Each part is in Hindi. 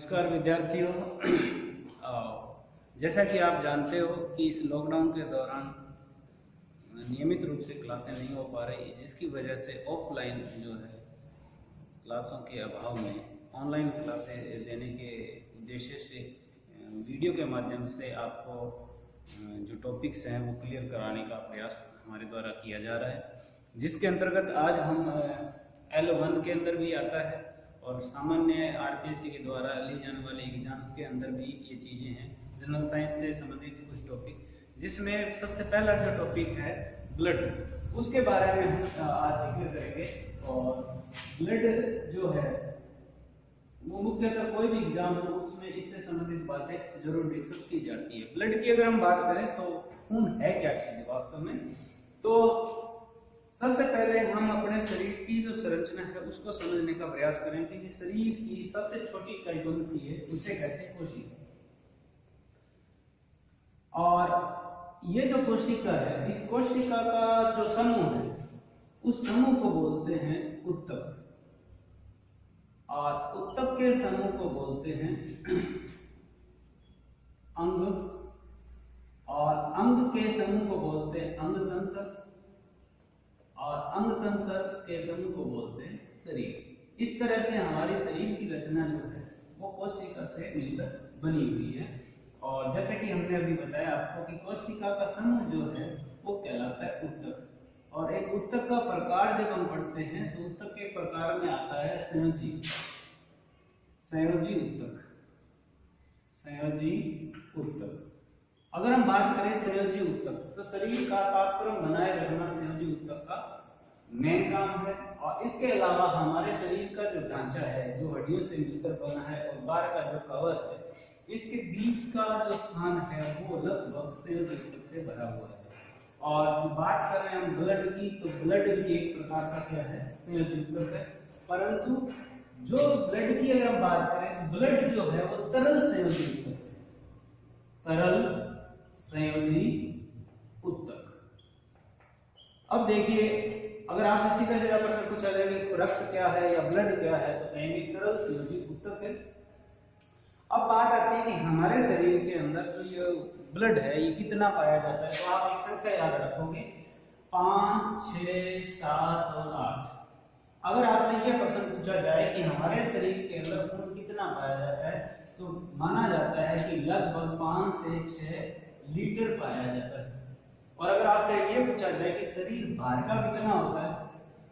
नमस्कार विद्यार्थियों। जैसा कि आप जानते हो कि इस लॉकडाउन के दौरान नियमित रूप से क्लासें नहीं हो पा रही, जिसकी वजह से ऑफलाइन जो है क्लासों के अभाव में ऑनलाइन क्लासें देने के उद्देश्य से वीडियो के माध्यम से आपको जो टॉपिक्स हैं वो क्लियर कराने का प्रयास हमारे द्वारा किया जा रहा है, जिसके अंतर्गत आज हम L1 के अंदर भी आता है और सामान्य आरपीएससी के द्वारा ली जाने वाले एग्जाम्स के अंदर भी ये चीज़ें हैं। जनरल साइंस से संबंधित कुछ टॉपिक, जिसमें सबसे पहला जो टॉपिक है ब्लड, उसके बारे में हम आज जिक्र करेंगे। और ब्लड जो है वो मुख्यतः कोई भी एग्जाम हो उसमें इससे संबंधित बातें जरूर डिस्कस की जाती है। ब्लड की अगर हम बात करें तो खून है क्या चीज़ है वास्तव में, तो सबसे पहले हम अपने शरीर की जो संरचना है उसको समझने का प्रयास करेंगे कि शरीर की सबसे छोटी इकाई कौन सी है, उसे कहते हैं कोशिका। और ये जो कोशिका है, इस कोशिका का जो समूह है उस समूह को बोलते हैं ऊतक, और ऊतक के समूह को बोलते हैं अंग, और अंग के समूह को बोलते हैं अंगतंत्र, और अंगतंत्र के समूह को बोलते हैं शरीर। इस तरह से हमारे शरीर की रचना जो है वो कोशिका से मिलकर बनी हुई है। और जैसे कि हमने अभी बताया आपको कि कोशिका का समूह जो है वो कहलाता है ऊतक। और एक ऊतक का प्रकार जब हम पढ़ते हैं तो ऊतक के प्रकार में आता है संयोजी ऊतक। संयोजी ऊतक, अगर हम बात करें संयोजी ऊतक, तो शरीर का तापक्रम बनाए रखना संयोजी ऊतक का मेन काम है। और इसके अलावा हमारे शरीर का जो ढांचा है, जो हड्डियों से मिलकर बना है, और बाहर का जो कवर है, इसके बीच का जो स्थान है वो लगभग संयोजी ऊतक से भरा हुआ है। और जो बात कर रहे हैं हम ब्लड की, तो ब्लड भी एक प्रकार का क्या है, संयोजी ऊतक है। परंतु जो ब्लड की अगर हम बात करें तो ब्लड जो है वो तरल संयोजी ऊतक है, तरल संयोजी ऊतक। अब देखिए, अगर आपसे सीधा सीधा प्रश्न पूछा जाए कि रक्त क्या है या ब्लड क्या है, तो कहेंगे तरल संयोजी ऊतक है। अब बात आती है कि हमारे शरीर के अंदर जो ये ब्लड है ये कितना पाया जाता है, तो आप एक संख्या याद रखोगे 5, 6, 7 और 8। अगर आपसे यह प्रश्न पूछा जाए कि हमारे शरीर के अंदर खून कितना पाया जाता है, तो माना जाता है कि लगभग 5 से 6 लीटर पाया जाता है। और अगर आपसे ये पूछा जाए कि शरीर भार का कितना होता है,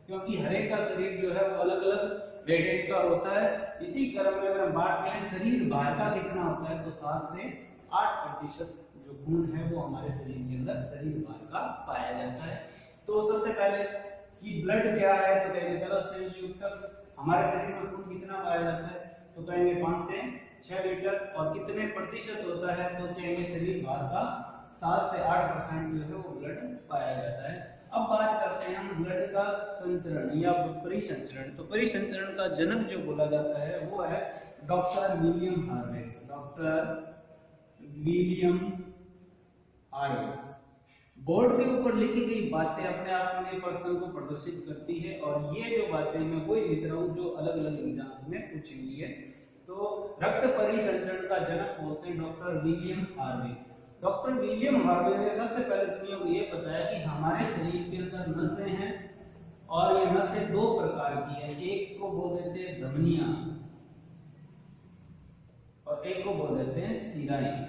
क्योंकि हर एक का शरीर जो है वो अलग अलग वेटेज का होता है, इसी क्रम में अगर हम बात करें शरीर भार का कितना होता है, तो 7 से 8% जो खून है वो हमारे शरीर के अंदर शरीर भार का पाया जाता है। तो सबसे पहले कि ब्लड क्या है, तो कहेंगे तरल संयोजी ऊतक। हमारे शरीर में खून कितना पाया जाता है, तो कहेंगे 5 से 6 लीटर। और कितने प्रतिशत होता है, तो कहेंगे शरीर भार का 7 से 8% जो है वो ब्लड पाया जाता है। अब बात करते हैं हम ब्लड का संचरण या परिसंचरण। तो परिसंचरण का जनक जो बोला जाता है वो है doctor William Harvey. Doctor William Harvey. Board के ऊपर लिखी गई बातें अपने आप में प्रश्न को प्रदर्शित करती है, और ये जो बातें मैं वही लिख रहा हूँ जो अलग अलग एग्जाम्स में पूछी हुई है। तो रक्त परिसंचरण का जनक बोलते हैं doctor William Harvey. Doctor William Harvey ने सबसे पहले दुनिया को ये बताया कि हमारे शरीर के अंदर नसें हैं, और ये नसें 2 प्रकार की है। एक को बोल देते हैं धमनियां, और एक को बोल देते हैं शिराएं।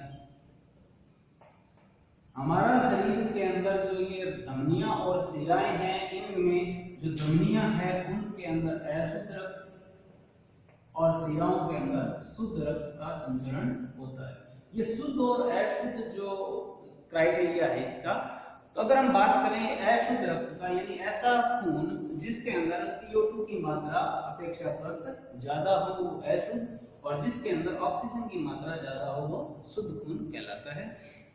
हमारा शरीर के अंदर जो ये धमनियां और शिराएं हैं, इनमें जो धमनियां हैं उनके अंदर अशुद्ध रक्त और शिराओं के अंदर शुद्ध रक्त का संचरण होता है। ये शुद्ध और अशुद्ध जो क्राइटेरिया है इसका, तो अगर हम बात करें अशुद्ध रक्त का, यानी ऐसा खून जिसके अंदर CO2 की मात्रा अपेक्षाकृत ज्यादा हो वो अशुद्ध, और जिसके अंदर ऑक्सीजन की मात्रा ज्यादा हो वो शुद्ध खून कहलाता है।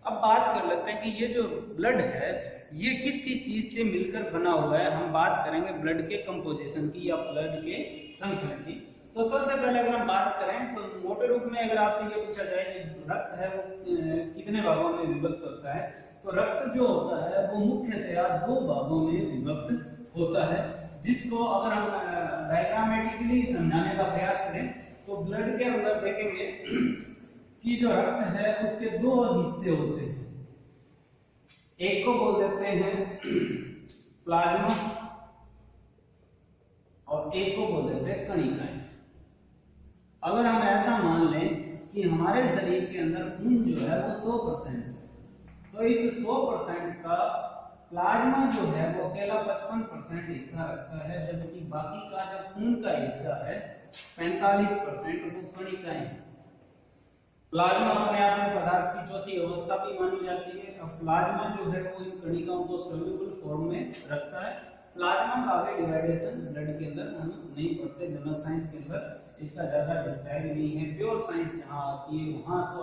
अब बात कर लेते हैं कि ये जो ब्लड है ये किस किस चीज से मिलकर बना हुआ है। हम बात करेंगे ब्लड के कंपोजिशन की या ब्लड के संचरण की। तो सबसे पहले अगर हम बात करें तो मोटे रूप में अगर आपसे ये पूछा जाए कि रक्त है वो कितने भागों में विभक्त होता है, तो रक्त जो होता है वो मुख्यतया 2 भागों में विभक्त होता है, जिसको अगर हम डायग्रामेटिकली समझाने का प्रयास करें तो ब्लड के अंदर देखेंगे कि जो रक्त है उसके दो हिस्से होते हैं, एक को बोल देते हैं प्लाज्मा और एक को बोल देते हैं कणिकाएं। अगर हम ऐसा मान लें कि हमारे शरीर के अंदर खून जो है वो 100% है, तो इस 100% का प्लाज्मा जो है वो अकेला 55% हिस्सा रखता है, जबकि बाकी का जो खून का हिस्सा है 45% वो कणिकाएं हैं। प्लाज्मा अपने आप में पदार्थ की चौथी अवस्था भी मानी जाती है। अब प्लाज्मा जो है वो इन कणिकाओं को सोल्यूबल फॉर्म में रखता है। प्लाज्मा का आगे डिवाइडेशन ब्लड के अंदर हम नहीं पढ़ते, जनरल साइंस के अंदर इसका ज्यादा डिस्क्राइब नहीं है। प्योर साइंस जहां आती है वहां तो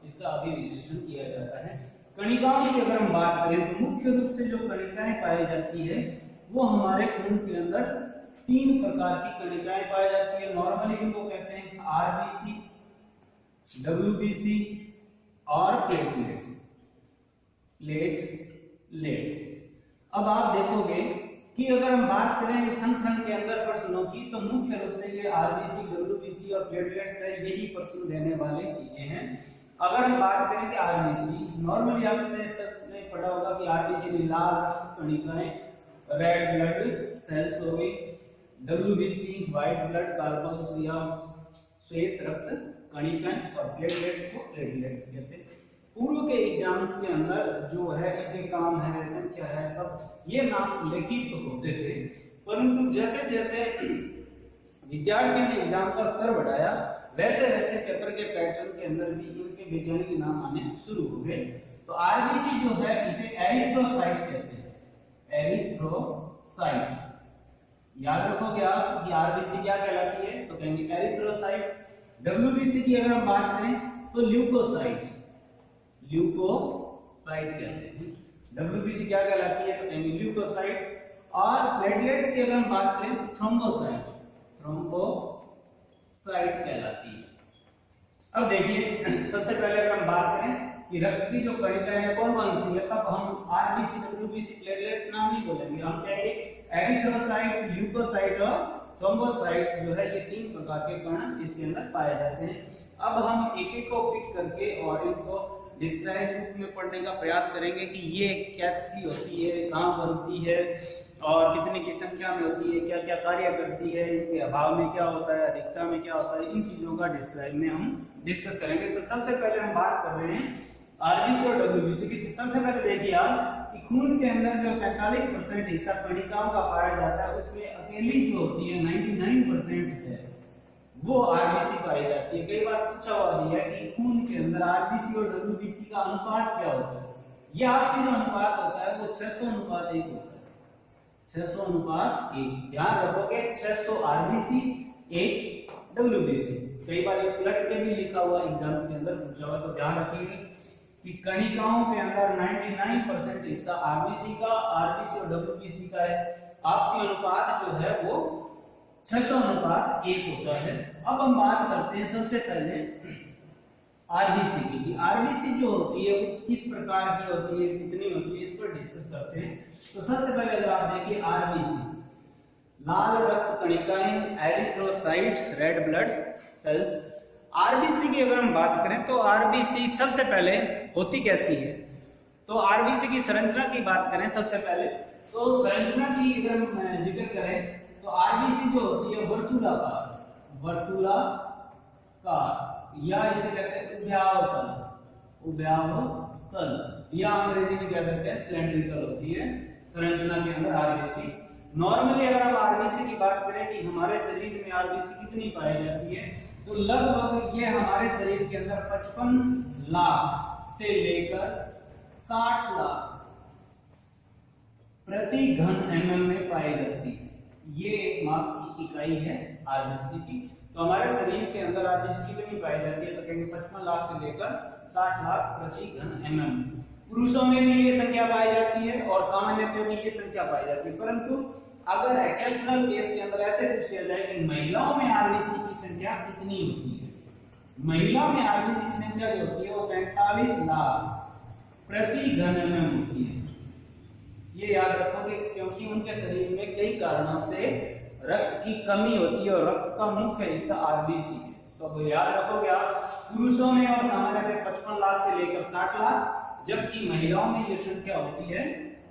इसका आगे विश्लेषण किया जाता है। कणिकाओं की अगर हम बात करें तो मुख्य रूप से जो कणिकाएं पाई जाती है वो हमारे खून के अंदर 3 प्रकार की कणिकाएं पाई जाती है। नॉर्मली इनको कहते हैं आरबीसी, डब्ल्यूबीसी और प्लेटलेट्स। अब आप देखोगे कि अगर हम बात करें संगठन के अंदर प्रश्नों की तो मुख्य रूप से ये आरबीसी, डब्ल्यूबीसी और प्लेटलेट्स है, यही प्रश्न देने वाली चीजें हैं। अगर हम बात करें कि आरबीसी, नॉर्मली आपने पढ़ा होगा कि आरबीसी में लाल रक्त कणिकाएं, रेड ब्लड सेल्स हो गई। डब्ल्यूबीसी व्हाइट ब्लड कार्पल्स या श्वेत रक्त कणिकाएं और प्लेटलेट्स को प्लेटलेट्स कहते हैं। पूर्व के एग्जाम्स के अंदर जो है इनके काम है, संख्या है, तब ये नाम लिखित तो होते थे, परंतु जैसे जैसे विद्यार्थियों ने एग्जाम का स्तर बढ़ाया वैसे वैसे पेपर के पैटर्न के अंदर भी इनके वैज्ञानिक नाम आने शुरू हो गए। तो आरबीसी जो है इसे एरिथ्रोसाइट कहते हैं। एरिथ्रोसाइट याद रखोगे आप कि आरबीसी क्या कहलाती है, तो कहेंगे एरिथ्रोसाइट। डब्ल्यूबीसी की अगर हम बात करें तो ल्यूकोसाइट कहते हैं। डब्ल्यूबीसी क्या कहलाती है, तो कहेंगे ल्यूकोसाइट। और प्लेटलेट्स की अगर हम बात करें तो थ्रोम्बोसाइट कहलाती है। अब देखिए सबसे पहले अगर हम बात करें कि रक्त की जो कणिकाएं हैं कौन कौन सी है, तब हम आरबीसी, डब्ल्यूबीसी, प्लेटलेट्स नाम नहीं बोलेंगे, हम कहेंगे एरिथ्रोसाइट, ल्यूकोसाइट और थ्रोम्बोसाइट जो है ये 3 प्रकार के कण इसके अंदर पाए जाते हैं। अब हम एक एक को पिक करके और इनको डिस्क्राइब रूप में पढ़ने का प्रयास करेंगे कि ये कैसी होती है, कहाँ बनती है और कितने की संख्या में होती है, क्या क्या कार्य करती है, इनके अभाव में क्या होता है, अधिकता में क्या होता है, इन चीजों का डिस्क्राइब में हम डिस्कस करेंगे। तो सबसे पहले हम बात कर रहे हैं आरबीसी और डब्ल्यूबीसी की। सबसे पहले देखिए आप कि खून के अंदर जो 45% हिस्सा कणिकाओं का पाया जाता है उसमें अकेली जो होती है 99% है वो आरबीसी पाई जाती है। कई बार पूछा हुआ भी है कि खून के अंदर आरबीसी और डब्ल्यूबीसी का अनुपात क्या होता है। ये आपसी जो अनुपात होता है वो 600:1 होता है। 600:1 ध्यान रखोगे, 600 आरबीसी 1 डब्ल्यूबीसी। कई बार ये उलट के भी लिखा हुआ एग्जाम्स के अंदर पूछा हुआ, तो ध्यान रखिए कि कणिकाओं के अंदर 99% हिस्सा आरबीसी का, आरबीसी और डब्ल्यूबीसी का है। आपसी अनुपात जो है वो 600:1 होता है। अब हम बात करते हैं सबसे पहले आरबीसी की। आरबीसी जो होती है वो किस प्रकार की होती है, कितनी होती है, इस पर डिस्कस करते हैं। तो सबसे पहले अगर आप देखिए आरबीसी, लाल रक्त कणिकाएं, erythrocyte, red blood cells. RBC की अगर हम बात करें तो आरबीसी सबसे पहले होती कैसी है, तो आरबीसी की संरचना की बात करें सबसे पहले तो संरचना की अगर हम जिक्र करें तो आरबीसी जो होती है वर्तुलाकार या इसे कहते हैं उभयावतल या अंग्रेजी में क्या कहते हैं सिलेंड्रिकल होती है संरचना के अंदर आरबीसी। नॉर्मली अगर हम आरबीसी की बात करें कि हमारे शरीर में आरबीसी कितनी पाई जाती है, तो लगभग ये हमारे शरीर के अंदर 55 लाख से लेकर 60 लाख प्रति घन mm में पाई जाती है। ये एक माप की इकाई है आरबीसी की। तो हमारे शरीर के अंदर आरबीसी कितनी पाई जाती है, तो कहेंगे 55 लाख से लेकर 60 लाख प्रति घन mm। पुरुषों में भी ये संख्या पाई जाती है और सामान्यतः भी ये संख्या पाई जाती है। परंतु अगर एक्सेप्शनल केस के अंदर ऐसे पूछ लिया जाए कि महिलाओं में आरबीसी की संख्या कितनी होती है, महिलाओं में आरबीसी की संख्या जो होती है वो 45 लाख प्रति घन mm होती है। ये याद रखोगे क्योंकि उनके शरीर में कई कारणों से रक्त की कमी होती है और रक्त का मुख्य हिस्सा आरबीसी है। तो अब याद रखोगे आप, पुरुषों में और सामान्यतः 55 लाख से लेकर 60 लाख, जबकि महिलाओं में ये संख्या होती है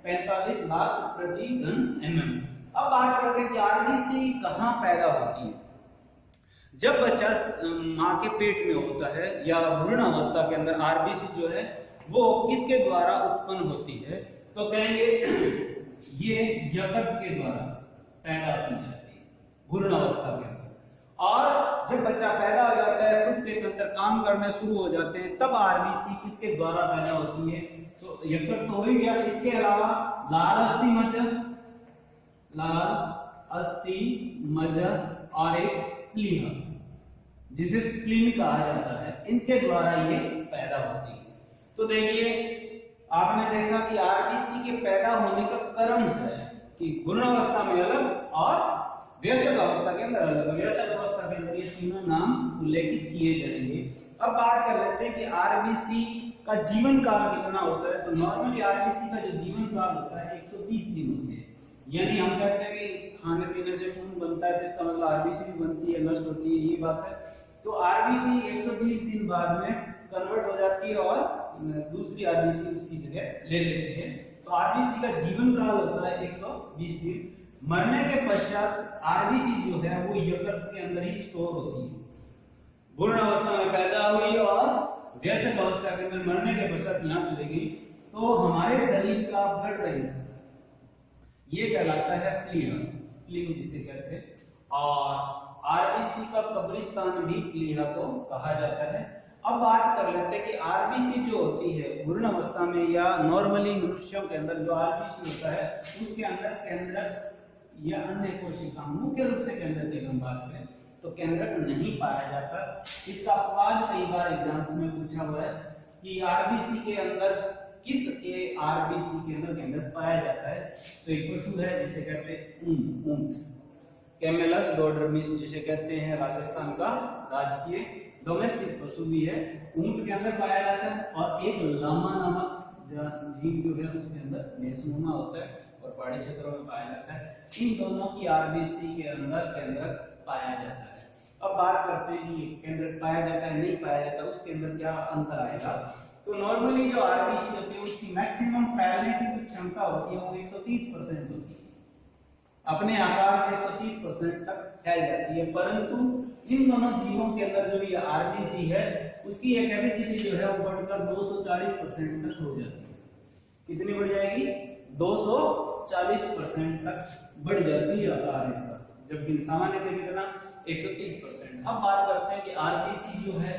45 लाख प्रति घन mm। अब बात करते हैं कि आरबीसी कहाँ पैदा होती है। जब बच्चा माँ के पेट में होता है या भ्रूण अवस्था के अंदर आरबीसी जो है वो किसके द्वारा उत्पन्न होती है, तो कहेंगे ये यकृत के द्वारा पैदा की जाती है भ्रूण अवस्था के अंदर। और जब बच्चा पैदा हो जाता है, खुद के अंदर काम करना शुरू हो जाते हैं, तब आरबीसी किसके द्वारा पैदा होती है, तो यकृत तो हो ही गया। इसके अलावा लाल अस्थि मज्जा और एक प्लीहा जिसे स्प्लीन कहा जाता है, इनके द्वारा ये पैदा होती है। तो देखिए आपने देखा कि आरबीसी के पैदा होने का क्रम है कि भ्रूण अवस्था में अलग और वयस्क अवस्था के अंदर अलग। वयस्क अवस्था के अंदर ये तीनों नाम उल्लेखित किए जाएंगे। अब बात कर लेते हैं कि आरबीसी का जीवन काल कितना होता है। तो नॉर्मली आरबीसी का जो जीवन काल होता है 120 दिन होते हैं। यानी हम कहते हैं कि खाने पीने से खून बनता है, तो इसका मतलब आरबीसी भी बनती है, नष्ट होती है, ये बात है। तो आरबीसी 120 दिन बाद में कन्वर्ट हो जाती है और दूसरी आरबीसी उसकी जगह ले लेती है। तो आरबीसी का जीवन काल होता है 120 दिन। मरने के पश्चात आरबीसी जो है वो यकृत के अंदर ही स्टोर होती है। भ्रूण अवस्था में पैदा हुई और वयस्क अवस्था के अंदर मरने के पश्चात यहाँ चली गई, तो हमारे शरीर का ब्लड बैंक ये कहलाता है प्लीहा, स्प्लीन जिसे कहते हैं। और आरबीसी का कब्रिस्तान भी प्लीहा को कहा जाता है। अब बात कर लेते हैं कि आरबीसी जो होती है भ्रूण अवस्था में या नॉर्मली मनुष्यों के अंदर जो आरबीसी होता है उसके अंदर केंद्रक या अन्य कोशिका, मुख्य रूप से केंद्रक की हम बात करें तो केंद्रक नहीं पाया जाता। इसका अपवाद कई बार एग्जाम्स में पूछा हुआ है कि आरबीसी के अंदर किस आरबीसी के अंदर केंद्रक पाया जाता है। तो एक पशु है जिसे कहते हैं ऊंट, कैमेलस डोड्रमिस जिसे कहते हैं राजस्थान का राजकीय डोमेस्टिक पशु भी है, ऊंट के अंदर पाया जाता है। और एक लामा नामक जीव जो है उसके अंदर मेषनुमा होता है और पहाड़ी क्षेत्रों में पाया जाता है। इन दोनों की आरबीसी के अंदर केंद्रक पाया जाता है। अब बात करते हैं कि केंद्रक पाया जाता है नहीं पाया जाता, उसके अंदर क्या अंतर आएगा। तो नॉर्मली जो आरबीसी होती है उसकी मैक्सिमम फैलने की जो क्षमता होती है वो 130% होती है, अपने आकार से 130% तक फैल जाती है। परंतु इन दोनों जीवों के अंदर जो ये आरबीसी है उसकी ये कैपेसिटी जो है वो बढ़कर 240% तक हो जाती है। कितनी बढ़ जाएगी? 240% तक बढ़ जाती है आकार इसका, जबकि सामान्य कितना 130%। अब बात करते हैं कि आरबीसी जो है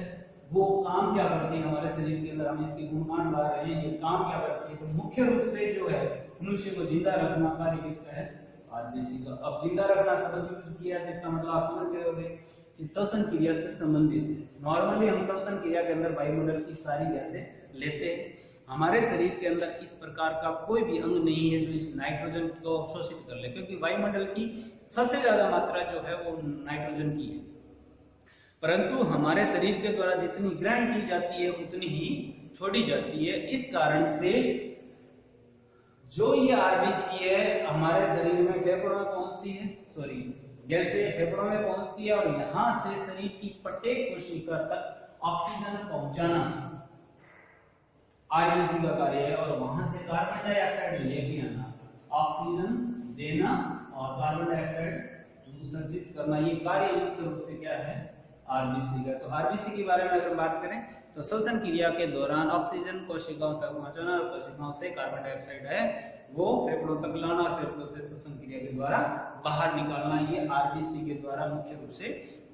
वो काम क्या करती है हमारे शरीर के अंदर, हम इसके गुणगान गा रहे हैं, ये काम क्या करती है। तो मुख्य रूप से जो है मनुष्य को जिंदा रखना कार्य किसका है? आरबीसी का। अब जिंदा रखना शब्द यूज किया है इसका मतलब आप समझ गए होंगे कि श्वसन क्रिया से संबंधित है। नॉर्मली हम श्वसन क्रिया के अंदर वायुमंडल की सारी गैसें लेते हैं। हमारे शरीर के अंदर इस प्रकार का कोई भी अंग नहीं है जो इस नाइट्रोजन को अवशोषित कर ले, क्योंकि वायुमंडल की सबसे ज्यादा मात्रा जो है वो नाइट्रोजन की है। परंतु हमारे शरीर के द्वारा जितनी ग्रहण की जाती है उतनी ही छोड़ी जाती है। इस कारण से जो ये आरबीसी है हमारे शरीर में फेफड़ों में पहुंचती है, गैसें फेफड़ों में पहुंचती है और यहां से शरीर की प्रत्येक कोशिका तक ऑक्सीजन पहुंचाना आरबीसी का कार्य है। और वहां से कार्बन डाइऑक्साइड लेके आना, ऑक्सीजन देना और कार्बन डाइऑक्साइड उत्सर्जित करना, ये कार्य मुख्य रूप से क्या है? आरबीसी का। तो आरबीसी के बारे में अगर बात करें तो श्वसन क्रिया के दौरान ऑक्सीजन कोशिकाओं तक पहुंचाना और कोशिकाओं से कार्बन डाइऑक्साइड है वो फेफड़ों तक लाना, फेफड़ों से श्वसन क्रिया के द्वारा बाहर निकालना, ये आरबीसी के द्वारा मुख्य रूप से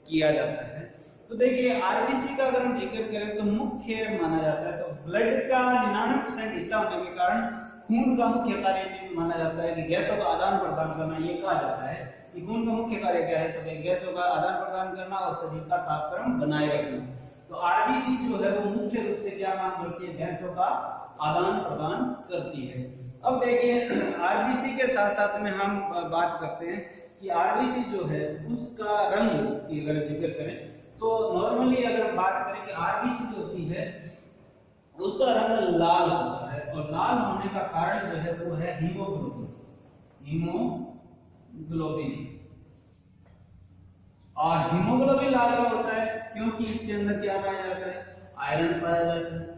किया जाता है। तो देखिए आरबीसी का अगर हम जिक्र करें तो मुख्य माना जाता है, तो ब्लड का 99% हिस्सा होने के कारण खून का मुख्य कार्य माना जाता है कि गैसों का आदान प्रदान करना। ये कहा जाता है कि खून का मुख्य कार्य क्या है? तो गैसों का आदान प्रदान करना और शरीर का तापक्रम बनाए रखना। तो आरबीसी जो है वो मुख्य रूप से क्या काम करती है? गैसों का आदान प्रदान करती है। अब देखिए आरबीसी के साथ साथ में हम बात करते हैं कि आरबीसी जो है उसका रंग की अगर जिक्र करें तो नॉर्मली अगर बात करें कि आरबीसी जो होती है उसका रंग लाल होता है और लाल होने का कारण जो है वो है हीमोग्लोबिन। और हीमोग्लोबिन लाल का होता है क्योंकि इसके अंदर क्या पाया जाता है, आयरन पाया जाता है,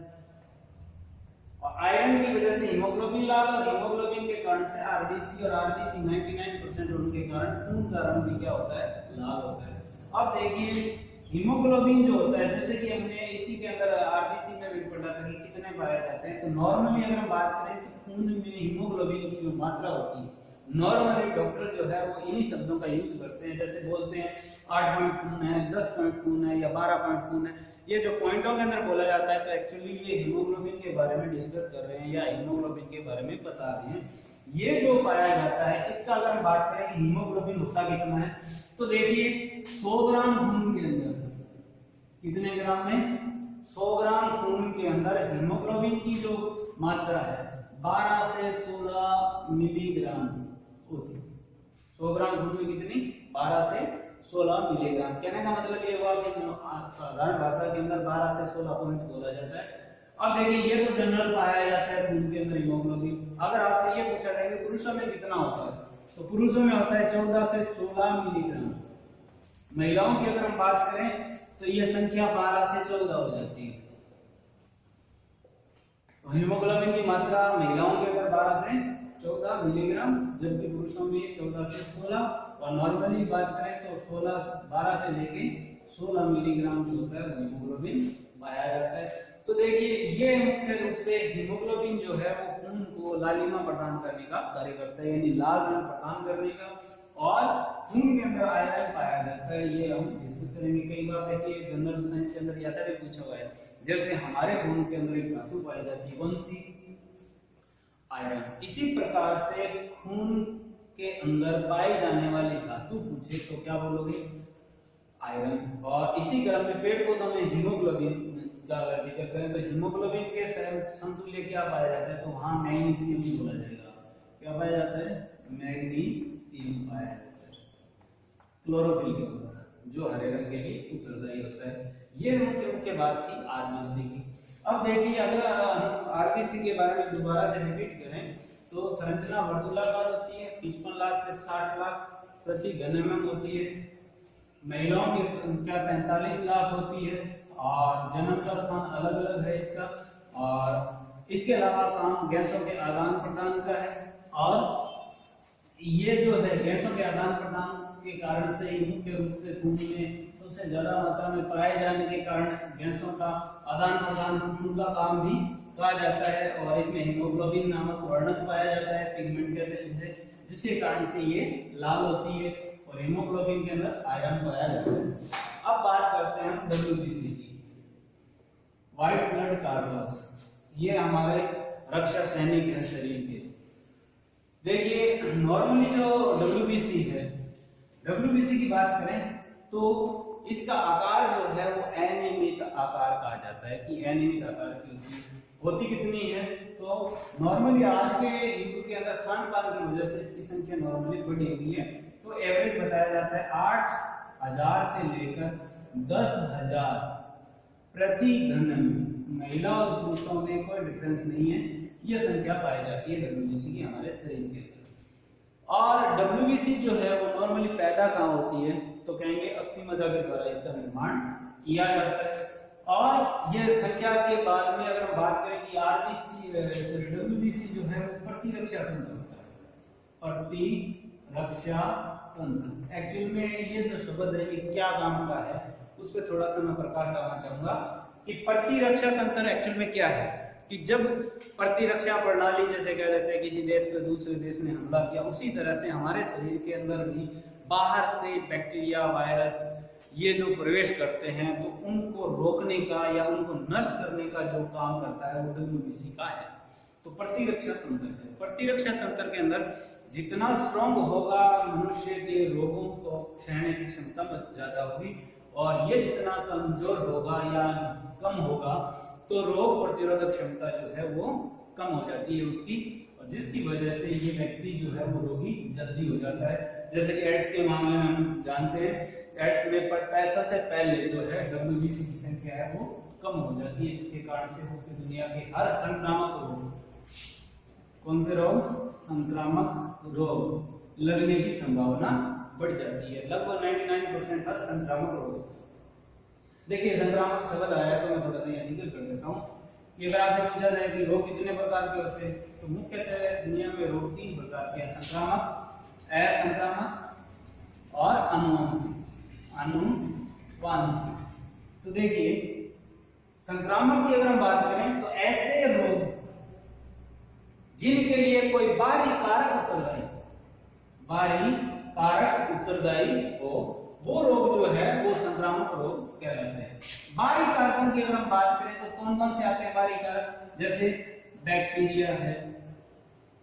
और आयरन की वजह से हीमोग्लोबिन लाल, और हीमोग्लोबिन के कारण से आरबीसी, और आरबीसी 99% उनके कारण खून का रंग भी क्या होता है, लाल होता है। अब देखिए हीमोग्लोबिन जो होता है, जैसे कि हमने इसी के अंदर आरबीसी में भी पढ़ा था कि कितने पाए जाते हैं, तो नॉर्मली अगर हम बात करें तो खून में हीमोग्लोबिन की जो मात्रा होती है, नॉर्मली डॉक्टर जो है वो इन्हीं शब्दों का यूज करते हैं, जैसे बोलते हैं 8 पॉइंट खून है, 10 पॉइंट खून है, या 12 पॉइंट खून है। ये जो पॉइंटों के अंदर बोला जाता है तो एक्चुअली ये हीमोग्लोबिन के बारे में डिस्कस कर रहे हैं या हीमोग्लोबिन के बारे में बता रहे हैं। ये जो पाया जाता है इसका अगर हम बात करें कि हीमोग्लोबिन होता कितना है, तो देखिए 100 ग्राम खून के अंदर कितने ग्राम में, 100 ग्राम खून के अंदर हीमोग्लोबिन की जो मात्रा है 12 से 16 मिलीग्राम होती है। 100 ग्राम खून में कितनी, 12 से 16 मिलीग्राम। कहने का मतलब ये हुआ कि साधारण भाषा के अंदर 12 से 16 पॉइंट बोला जाता है। अब देखिए ये तो जनरल पाया जाता है खून के अंदर हीमोग्लोबिन। अगर आपसे ये पूछा जाए कि पुरुषों में कितना होता है, तो पुरुषों में होता है 14 से 16 मिलीग्राम। महिलाओं की अगर हम बात करें तो ये संख्या 12 से 14 हो जाती है। तो हीमोग्लोबिन की मात्रा महिलाओं के अंदर 12 से 14 मिलीग्राम, जबकि पुरुषों में 14 से 16, और नॉर्मली बात करें तो 12 से लेके 16 मिलीग्राम जो होता है हीमोग्लोबिन पाया जाता है। तो देखिए ये मुख्य रूप से हीमोग्लोबिन जो है वो खून को लालिमा प्रदान करने का कार्य करता है, यानी लाल रंग प्रदान करने का, और खून के अंदर आयरन पाया जाता है। ये हम डिस्कस करेंगे। कई बार देखिए जनरल साइंस के अंदर ऐसा भी पूछा हुआ है, जैसे हमारे खून के अंदर एक धातु पाई जाती है 1C आयरन। इसी प्रकार से खून के अंदर पाई जाने वाली धातु पूछे तो क्या बोलोगे, आयरन। और इसी क्रम में पेड़ पौधों में हीमोग्लोबिन का अगर जिक्र करें तो हीमोग्लोबिन के समतुल्य क्या पाया जाता है, तो वहां मैग्नीशियम बोला जाएगा। क्या पाया जाता है, मैग्नीशियम पाया जाता है क्लोरोफिल के ऊपर, जो हरे रंग के लिए उत्तरदायी होता है। ये मुख्य बात थी आरबीसी की। अब देखिए अगर आरबीसी के बारे में दोबारा से रिपीट करें तो संरचना वर्तुलाकार होती है, 55 लाख से 60 लाख प्रति घन mm होती है। महिलाओं की संख्या 45 लाख होती है, और जन्म का स्थान अलग अलग है इसका, और इसके अलावा काम गैसों के आदान प्रदान का है। और ये जो है गैसों के आदान प्रदान के कारण से मुख्य रूप से खून में सबसे ज्यादा मात्रा में पाए जाने के कारण गैसों का आदान प्रदान खून का काम भी कहा जाता है, और इसमें हीमोग्लोबिन नामक वर्णक पाया जाता है, पिगमेंट कहते हैं जिसे, जिसके कारण से ये लाल होती है, और हीमोग्लोबिन के अंदर आयरन पाया जाता है। अब बात करते हैं हम WBC की, व्हाइट ब्लड कॉर्पस। ये हमारे रक्षा सैनिक है शरीर के। देखिए नॉर्मली जो WBC है, WBC की बात करें तो इसका आकार जो है वो अनियमित आकार कहा जाता है, कि अनियमित आकार की होती कितनी है, तो नॉर्मली आज के युग के अंदर खान पान की वजह से इसकी संख्या नॉर्मली बढ़ी हुई है। तो एवरेज बताया जाता है 8000 से लेकर 10000 प्रति घन में। महिला और पुरुषों में कोई डिफरेंस नहीं है, ये संख्या पाई जाती है WBC की हमारे शरीर के अंदर। और WBC जो है वो नॉर्मली पैदा कहाँ होती है, तो कहेंगे अस्थि मज्जा के द्वारा इसका निर्माण किया जाता है। और ये संख्या के बाद में अगर हम बात करें कि WBC जो है वो प्रतिरक्षा तंत्र होता है, प्रतिरक्षा तंत्र। एक्चुअल में ये जो शब्द है ये क्या काम का है उस पर थोड़ा सा मैं प्रकाश डालना चाहूंगा कि प्रतिरक्षा तंत्र एक्चुअल में क्या है, कि जब प्रतिरक्षा प्रणाली जैसे कह देते हैं किसी देश पे दूसरे देश ने हमला किया, उसी तरह से हमारे शरीर के अंदर भी बाहर से बैक्टीरिया वायरस ये जो प्रवेश करते हैं तो उनको रोकने का या उनको नष्ट करने का जो काम करता है वो WBC का है। तो प्रतिरक्षा तंत्र है। प्रतिरक्षा तंत्र के अंदर जितना स्ट्रॉन्ग होगा मनुष्य के रोगों को सहने की क्षमता ज्यादा होगी, और ये जितना कमजोर होगा या कम होगा तो रोग प्रतिरोधक क्षमता जो है वो कम हो जाती है उसकी, और जिसकी वजह से ये व्यक्ति जो है वो रोगी जल्दी हो जाता है। जैसे कि एड्स के मामले में हम जानते हैं, एड्स में पैसा से पहले जो है WBC की संख्या है वो कम हो जाती है, जिसके कारण से पूरी दुनिया के हर संक्रामक रोग, कौन से रोग, संक्रामक रोग लगने की संभावना बढ़ जाती है। लगभग 99% हर संक्रामक रोग। देखिए संक्रामक शब्द आया तो मैं थोड़ा सा यहाँ जिक्र कर देता हूँ। ये अगर आपसे पूछा जाए कि रोग कितने प्रकार के होते हैं, तो मुख्यतः दुनिया में रोग 3 प्रकार के हैं, संक्रामक, असंक्रामक और आनुवंशिक। आनुवंशिक। तो देखिए संक्रामक की अगर हम बात करें तो ऐसे रोग जिनके लिए कोई बाहरी कारक उत्तरदायी हो, वो रोग जो है वो संक्रामक रोग कहलाते हैं। बाहरी कारकों की अगर हम बात करें तो कौन कौन से आते हैं बाहरी कारक, जैसे बैक्टीरिया है,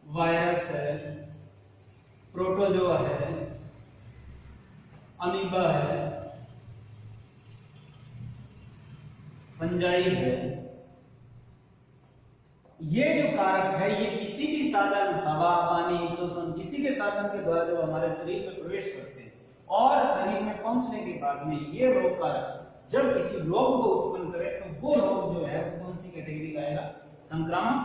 वायरस है, प्रोटोजोआ है, अमीबा है, फंजाई है। ये जो कारक है ये किसी भी साधन, हवा, पानी, श्वसन, किसी के साधन के द्वारा जब हमारे शरीर में प्रवेश करते हैं और शरीर में पहुंचने के बाद में ये रोग कारक जब किसी रोग को उत्पन्न करे तो वो रोग जो है वो कौन सी कैटेगरी का आएगा, संक्रामक।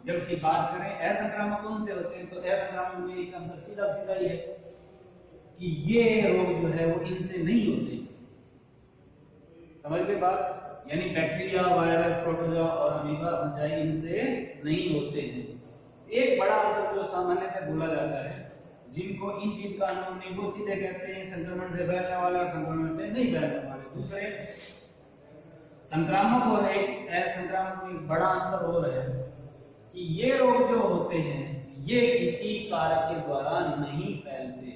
जबकि बात करें असंक्रामक कौन से होते हैं, तो असंक्रामक में एक अंतर सीधा ही है कि ये रोग जो है वो इनसे नहीं होते। समझ गए बात? यानी बैक्टीरिया, वायरस, प्रोटोजोआ और अमीबा, फंजाई इनसे नहीं होते हैं। एक बड़ा अंतर जो सामान्यतः बोला जाता है, जिनको इन चीज का अनुभव नहीं वो सीधे कहते हैं संक्रमण से फैलने वाले और संक्रमण से नहीं फैलने वाले। दूसरे संक्रामक और एक असंक्रामक में बड़ा अंतर और है कि ये रोग जो होते हैं ये किसी कारक के द्वारा नहीं फैलते,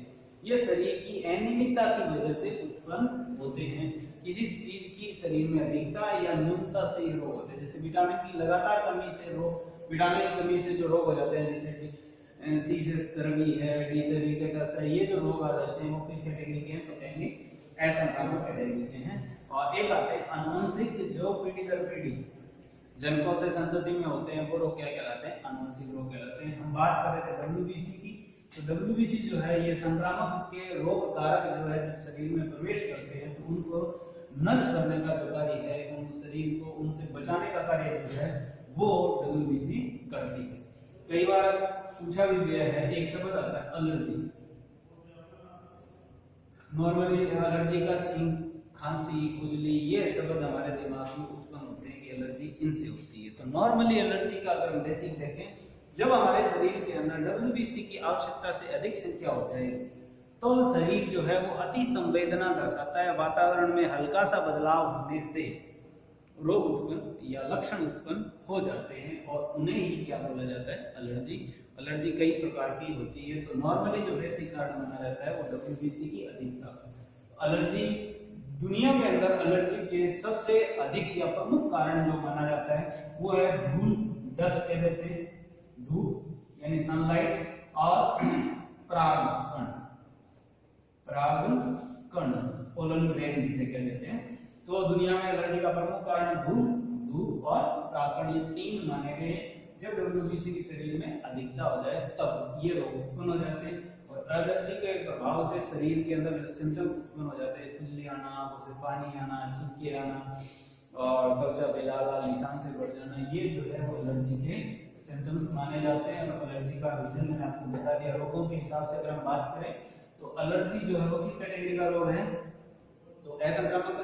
ये शरीर की अनियमितता की वजह से उत्पन्न होते हैं। किसी चीज की शरीर में अधिकता या न्यूनता से ही रोग होते हैं। जैसे विटामिन की लगातार कमी से रोग, विटामिन की कमी से जो रोग हो जाते हैं, जैसे सी से स्कर्वी है, डी से रिकेटस है, ये जो रोग आ जाते हैं वो किस कैटेगरी के हैं, तो कहेंगे असंक्रामक कैटेगरी के हैं। और एक आते हैं आनुवंशिक, जो पीढ़ी दर पीढ़ी जनकों से संतति में होते हैं, वो रोग क्या कहलाते हैं, आनुवंशिक रोग कहलाते हैं। हम बात कर रहे थे WBC की, तो WBC जो है ये संक्रामक के रोग कारक जो है जो शरीर में प्रवेश करते हैं तो उनको नष्ट करने का जो कार्य है, उन शरीर को उनसे बचाने का कार्य जो है वो WBC करती है। कई बार पूछा भी गया है, एक शब्द आता है एलर्जी। नॉर्मली एलर्जी का छींक, खांसी, खुजली, ये शब्द हमारे दिमाग में उत्पन्न होते हैं कि एलर्जी इनसे होती है। तो नॉर्मली एलर्जी का अगर हम बेसिक देखें, जब हमारे शरीर के अंदर WBC की आवश्यकता से अधिक संख्या हो जाए तो शरीर जो है वो अति संवेदना दर्शाता है। वातावरण में हल्का सा बदलाव होने से रोग उत्पन्न या लक्षण उत्पन्न हो जाते हैं और उन्हें ही क्या बोला जाता है, एलर्जी। एलर्जी कई प्रकार की होती है। तो नॉर्मली जो बेसिक कारण माना जाता है वो WBC की अधिकता। एलर्जी दुनिया के अंदर एलर्जी के सबसे अधिक या प्रमुख कारण जो माना जाता है वो है धूल, डस्ट कह देते हैं, धूप यानी सनलाइट, और परागकण, पोलन ग्रेन जिसे कह देते हैं। तो दुनिया में एलर्जी का प्रमुख कारण धूल, धूप और परागकण, ये 3 माने गए। जब WBC की शरीर में अधिकता हो जाए तब ये रोग उत्पन्न हो जाते हैं। और एलर्जी के प्रभाव से शरीर के अंदर सिम्टम उत्पन्न हो जाते हैं, खुजली आना, आंखों से पानी आना, छिंके आना और त्वचा पे लाल लाल निशान से बढ़ जाना, ये जो है वो एलर्जी के सिम्टम्स माने जाते हैं। और एलर्जी का रीजन मैंने आपको बता दिया। रोगों के हिसाब से अगर हम बात करें तो एलर्जी जो है वो किस कैटेगरी का रोग है, तो असंक्रामक,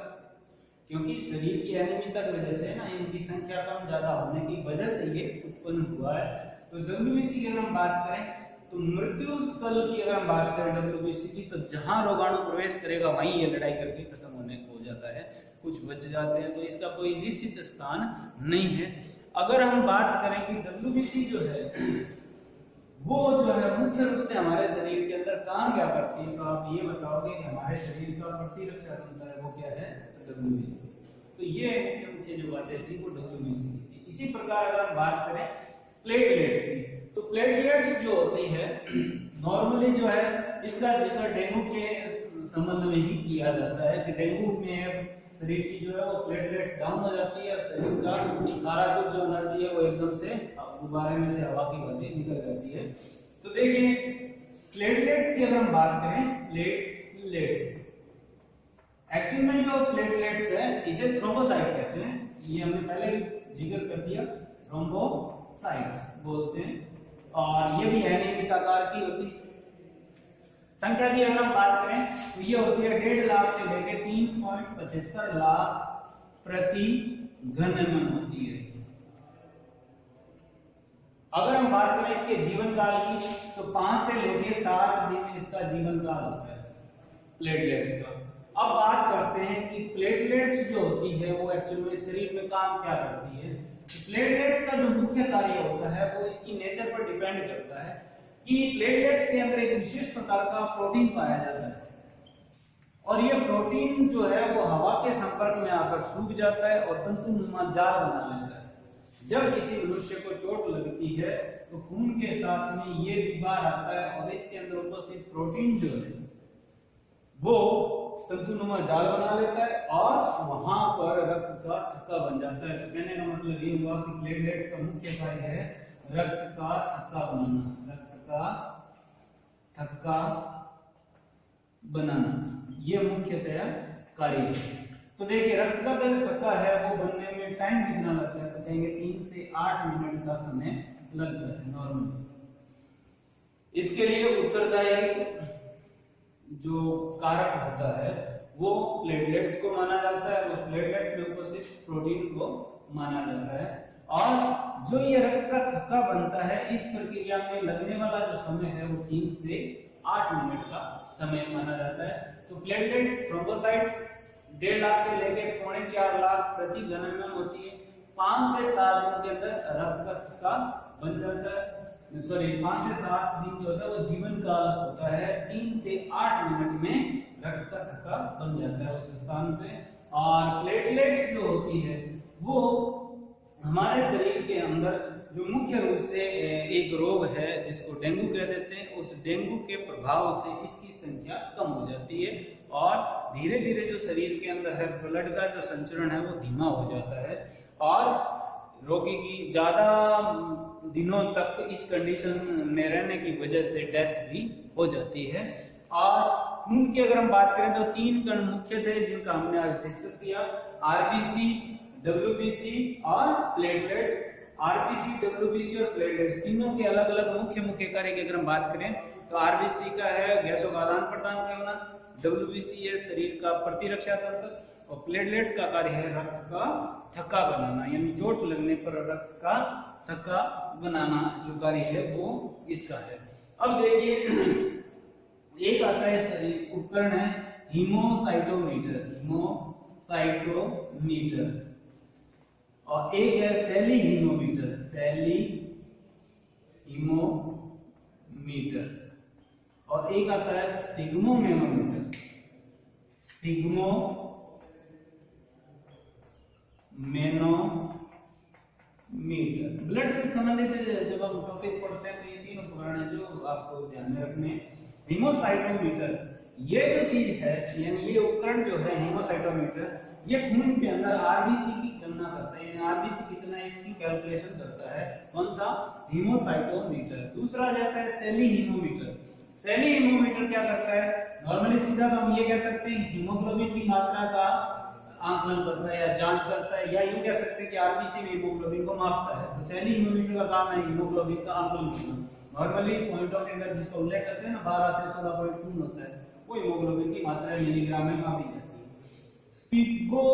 क्योंकि शरीर की अनियमितता की वजह से ना इनकी संख्या कम ज्यादा होने की वजह से ये उत्पन्न हुआ है। तो WBC की अगर हम बात करें तो मृत्यु स्थल की अगर हम बात करें WBC की, तो जहां रोगाणु प्रवेश करेगा वहीं ये लड़ाई करके खत्म होने को हो जाता है, कुछ बच जाते हैं। तो इसका कोई निश्चित स्थान नहीं है। अगर हम बात करें कि WBC जो है वो जो है मुख्य रूप से हमारे शरीर के अंदर काम क्या करती है, तो आप ये बताओगे कि हमारे शरीर का प्रतिरक्षा तंत्र है वो क्या है, तो WBC। तो ये मुख्य जो बातें थी वो WBC की थी। इसी प्रकार अगर हम बात करें प्लेटलेट्स की, तो प्लेटलेट्स जो होती है नॉर्मली जो है इसका जिक्र डेंगू के संबंध में ही किया जाता है कि डेंगू में शरीर की जो है वो प्लेटलेट्स डाउन हो जाती है, शरीर का सारा कुछ जो एनर्जी है वो एकदम से गुब्बारे में से हवा की गति निकल जाती है। तो देखिए प्लेटलेट्स की अगर हम बात करें, प्लेटलेट्स एक्चुअल में जो प्लेटलेट्स है इसे थ्रोम्बोसाइट कहते हैं। ये हमने पहले भी जिक्र कर दिया, थ्रोम्बोसाइट बोलते हैं। और ये भी अनियमित आकार की होती है। संख्या की अगर हम बात करें तो ये होती है 1.5 लाख से लेके 3.75 लाख प्रति घन होती है। अगर हम बात करें इसके जीवन काल की तो 5 से लेके 7 दिन इसका जीवन काल होता है प्लेटलेट्स का। अब बात करते हैं कि प्लेटलेट्स जो होती है वो एक्चुअली में शरीर में काम क्या करती है। प्लेटलेट्स का जो मुख्य कार्य होता है वो इसकी नेचर पर डिपेंड करता है कि प्लेटलेट्स के अंदर एक विशेष प्रकार का प्रोटीन पाया जाता है और ये प्रोटीन जो है वो हवा के संपर्क में आकर सूख जाता है और तंतुनुमा जाल बना लेता है। जब किसी मनुष्य को चोट लगती है तो खून के साथ में ये भी बाहर आता है और इसके अंदर उपस्थित प्रोटीन जो है वो तंतुनुमा जाल बना लेता है और वहां पर रक्त का थक्का बन जाता है। तो कहने का मतलब ये हुआ कि प्लेटलेट्स का मुख्य कार्य है रक्त का थक्का बनाना, रक्त का थक्का बनाना, ये मुख्यतया कार्य है। तो देखिए रक्त का जो थक्का है वो बनने में टाइम कितना लगता है, तो कहेंगे 3 से 8 मिनट का समय लगता है नॉर्मली। इसके लिए उत्तरदायी जो कारक होता है वो प्लेटलेट्स को माना जाता है, उस प्लेटलेट्स में उपस्थित प्रोटीन को माना जाता है। और जो ये रक्त का थक्का बनता है इस प्रक्रिया में लगने वाला जो समय है वो 3 से 8 मिनट का समय माना जाता है। तो प्लेटलेट्स थ्रोम्बोसाइट 1.5 लाख से लेकर 4.25 लाख प्रति घन होती है। 5 से 7 दिन के अंदर रक्त का थक्का बन जाता है। 5 से 7 दिन जो होता है वो जीवन काल होता है। 3 से 8 मिनट में रक्त का थक्का बन जाता है उस स्थान पे। और प्लेटलेट्स जो होती है वो हमारे शरीर के अंदर जो मुख्य रूप से एक रोग है जिसको डेंगू कह देते हैं, उस डेंगू के प्रभाव से इसकी संख्या कम हो जाती है और धीरे धीरे जो शरीर के अंदर है ब्लड का जो संचरण है वो धीमा हो जाता है और रोगी की ज्यादा दिनों तक इस कंडीशन में रहने की वजह से डेथ भी हो जाती है। और खून की अगर हम बात करें तो 3 कण मुख्य थे जिनका हमने आज डिस्कस किया, आरबीसी, डब्ल्यूबीसी और प्लेटलेट्स। आरबीसी, डब्ल्यूबीसी और प्लेटलेट्स तीनों के अलग अलग मुख्य कार्य की अगर हम बात करें तो आरबीसी का है गैसों का आदान प्रदान करना, डब्ल्यूबीसी है शरीर का प्रतिरक्षा तंत्र और प्लेटलेट्स का कार्य है रक्त का थक्का बनाना, यानी चोट लगने पर रक्त का थक्का बनाना जो कार्य है वो इसका है। अब देखिए एक आता है शरीर उपकरण है हीमोसाइटोमीटर, हीमोसाइटोमीटर और एक है सेली हीमोमीटर, सेली हीमोमीटर और एक आता है स्पिग्मोमेनोमीटर, स्पिग्मोमेनोमीटर। ब्लड से संबंधित जब हम टॉपिक पढ़ते हैं तो ये 3 उपकरण है जो आपको ध्यान में रखने। हीमोसाइटोमीटर ये जो चीज है यानी ये उपकरण जो है हीमोसाइटोमीटर ये खून के अंदर आरबीसी की गणना करता है, यानी आरबीसी कितना है इसकी कैलकुलेशन करता है। कौन सा? हीमोसाइटोमीटर। दूसरा जाता है सेली हीमोमीटर। सेली हीमोमीटर क्या करता है? नॉर्मली सीधा तो हम ये कह सकते हैं हीमोग्लोबिन की मात्रा का आंकलन करता है या जांच करता है, या यूं कह सकते हैं कि आरबीसी में हीमोग्लोबिन को मापता है। तो सेली हीमोमीटर का काम है हीमोग्लोबिन का आंकलन करना। नॉर्मली पॉइंटों के अंदर जिसका उल्लेख करते हैं ना 12 से 16.3 होता है, वो हीमोग्लोबिन की मात्रा मिलीग्राम में मापी जाती है। स्पिगो